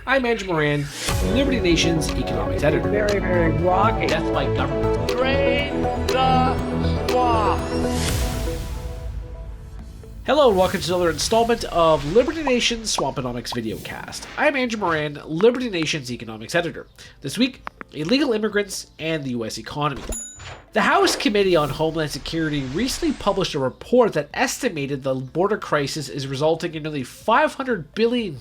I'm Andrew Moran, Liberty Nation's economics editor. Very, very rocky. Death by government. Drain the swamp. Hello and welcome to another installment of Liberty Nation's Swamponomics videocast. I'm Andrew Moran, Liberty Nation's economics editor. This week, illegal immigrants and the U.S. economy. The House Committee on Homeland Security recently published a report that estimated the border crisis is resulting in nearly $500 billion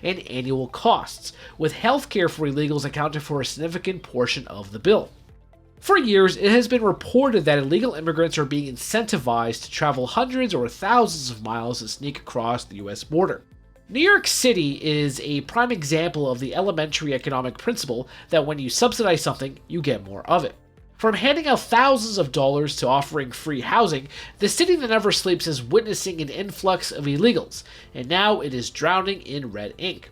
in annual costs, with healthcare for illegals accounting for a significant portion of the bill. For years, it has been reported that illegal immigrants are being incentivized to travel hundreds or thousands of miles to sneak across the U.S. border. New York City is a prime example of the elementary economic principle that when you subsidize something, you get more of it. From handing out thousands of dollars to offering free housing, the city that never sleeps is witnessing an influx of illegals, and now it is drowning in red ink.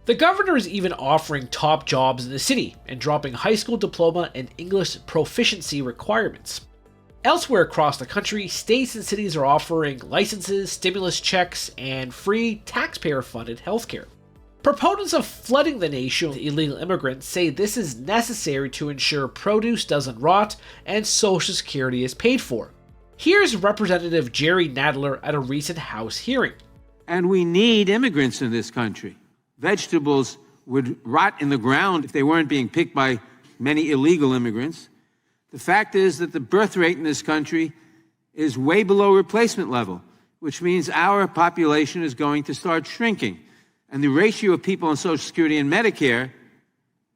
The governor is even offering top jobs in the city and dropping high school diploma and English proficiency requirements. Elsewhere across the country, states and cities are offering licenses, stimulus checks, and free taxpayer-funded healthcare. Proponents of flooding the nation with illegal immigrants say this is necessary to ensure produce doesn't rot and Social Security is paid for. Here's Representative Jerry Nadler at a recent House hearing. And we need immigrants in this country. Vegetables would rot in the ground if they weren't being picked by many illegal immigrants. The fact is that the birth rate in this country is way below replacement level, which means our population is going to start shrinking. And the ratio of people on Social Security and Medicare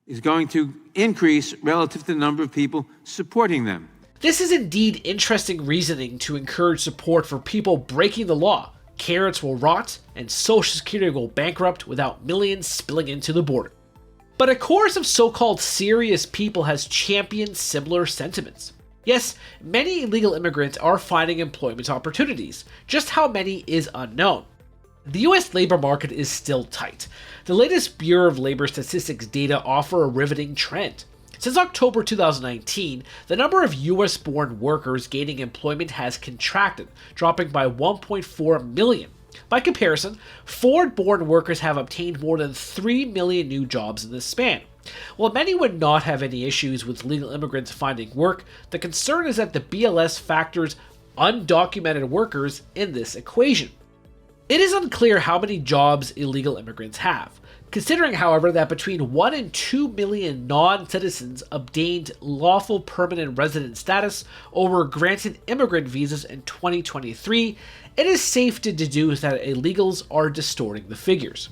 is going to increase relative to the number of people supporting them. This is indeed interesting reasoning to encourage support for people breaking the law. Carrots will rot, and Social Security will go bankrupt without millions spilling into the border. But a chorus of so-called serious people has championed similar sentiments. Yes, many illegal immigrants are finding employment opportunities. Just how many is unknown. The US labor market is still tight. The latest Bureau of Labor Statistics data offer a riveting trend. Since October 2019, the number of US-born workers gaining employment has contracted, dropping by 1.4 million. By comparison, foreign-born workers have obtained more than 3 million new jobs in this span. While many would not have any issues with legal immigrants finding work, the concern is that the BLS factors undocumented workers in this equation. It is unclear how many jobs illegal immigrants have, considering, however, that between 1 and 2 million non-citizens obtained lawful permanent resident status or were granted immigrant visas in 2023, it is safe to deduce that illegals are distorting the figures.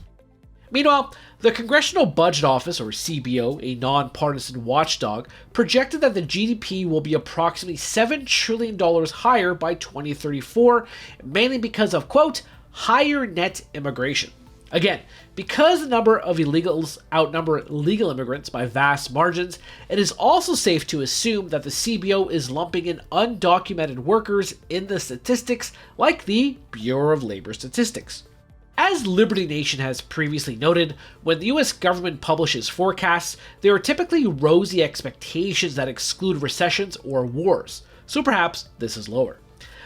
Meanwhile, the Congressional Budget Office, or CBO, a nonpartisan watchdog, projected that the GDP will be approximately $7 trillion higher by 2034, mainly because of, quote, higher net immigration. Again, because the number of illegals outnumber legal immigrants by vast margins, it is also safe to assume that the CBO is lumping in undocumented workers in the statistics like the Bureau of Labor Statistics. As Liberty Nation has previously noted, when the US government publishes forecasts, there are typically rosy expectations that exclude recessions or wars, so perhaps this is lower.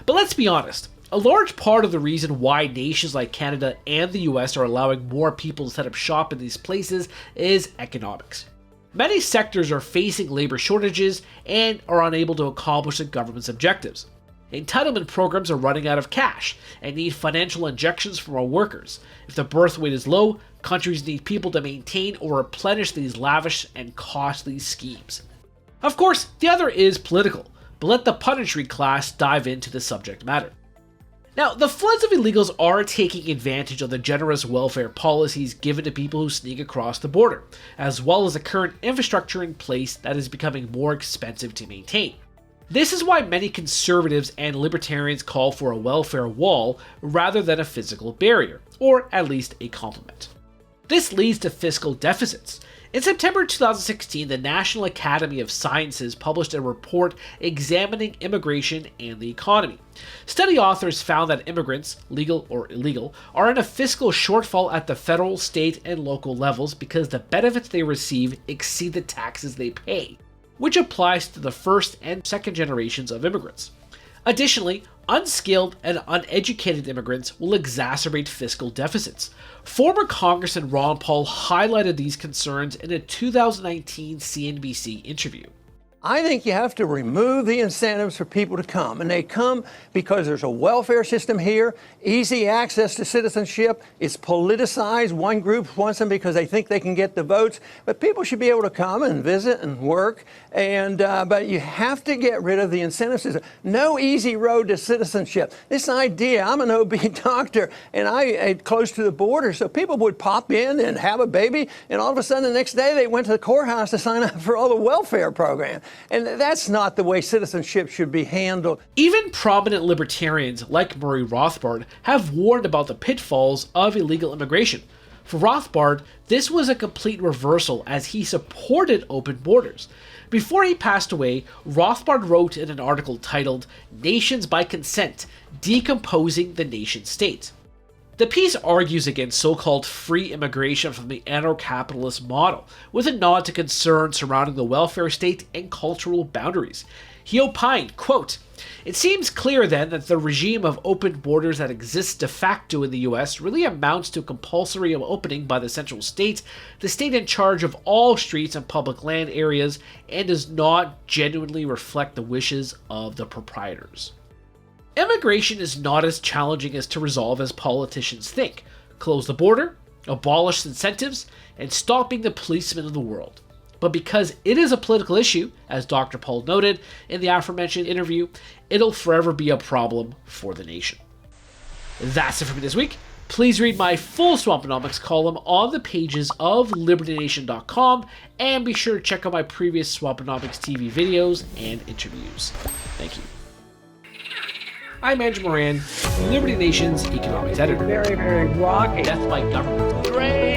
But let's be honest. A large part of the reason why nations like Canada and the US are allowing more people to set up shop in these places is economics. Many sectors are facing labor shortages and are unable to accomplish the government's objectives. Entitlement programs are running out of cash and need financial injections from our workers. If the birth rate is low, countries need people to maintain or replenish these lavish and costly schemes. Of course, the other is political, but let the punditry class dive into the subject matter. Now, the floods of illegals are taking advantage of the generous welfare policies given to people who sneak across the border, as well as the current infrastructure in place that is becoming more expensive to maintain. This is why many conservatives and libertarians call for a welfare wall rather than a physical barrier, or at least a complement. This leads to fiscal deficits. In September 2016, the National Academy of Sciences published a report examining immigration and the economy. Study authors found that immigrants, legal or illegal, are in a fiscal shortfall at the federal, state, and local levels because the benefits they receive exceed the taxes they pay, which applies to the first and second generations of immigrants. Additionally, unskilled and uneducated immigrants will exacerbate fiscal deficits. Former Congressman Ron Paul highlighted these concerns in a 2019 CNBC interview. I think you have to remove the incentives for people to come. And they come because there's a welfare system here, easy access to citizenship. It's politicized. One group wants them because they think they can get the votes. But people should be able to come and visit and work. But you have to get rid of the incentive system. No easy road to citizenship. This idea, I'm an OB doctor, and I'm close to the border, so people would pop in and have a baby, and all of a sudden the next day they went to the courthouse to sign up for all the welfare programs. And that's not the way citizenship should be handled. Even prominent libertarians like Murray Rothbard have warned about the pitfalls of illegal immigration. For Rothbard, this was a complete reversal as he supported open borders. Before he passed away, Rothbard wrote in an article titled "Nations by Consent: Decomposing the Nation State." The piece argues against so-called free immigration from the anarcho-capitalist model, with a nod to concerns surrounding the welfare state and cultural boundaries. He opined, quote, "It seems clear then that the regime of open borders that exists de facto in the US really amounts to a compulsory opening by the central state, the state in charge of all streets and public land areas, and does not genuinely reflect the wishes of the proprietors." Immigration is not as challenging as to resolve as politicians think. Close the border, abolish incentives, and stop being the policeman of the world. But because it is a political issue, as Dr. Paul noted in the aforementioned interview, it'll forever be a problem for the nation. That's it for me this week. Please read my full Swamponomics column on the pages of LibertyNation.com, and be sure to check out my previous Swamponomics TV videos and interviews. Thank you. I'm Andrew Moran, Liberty Nation's economics editor. Very, very rocky. Death by government. Great.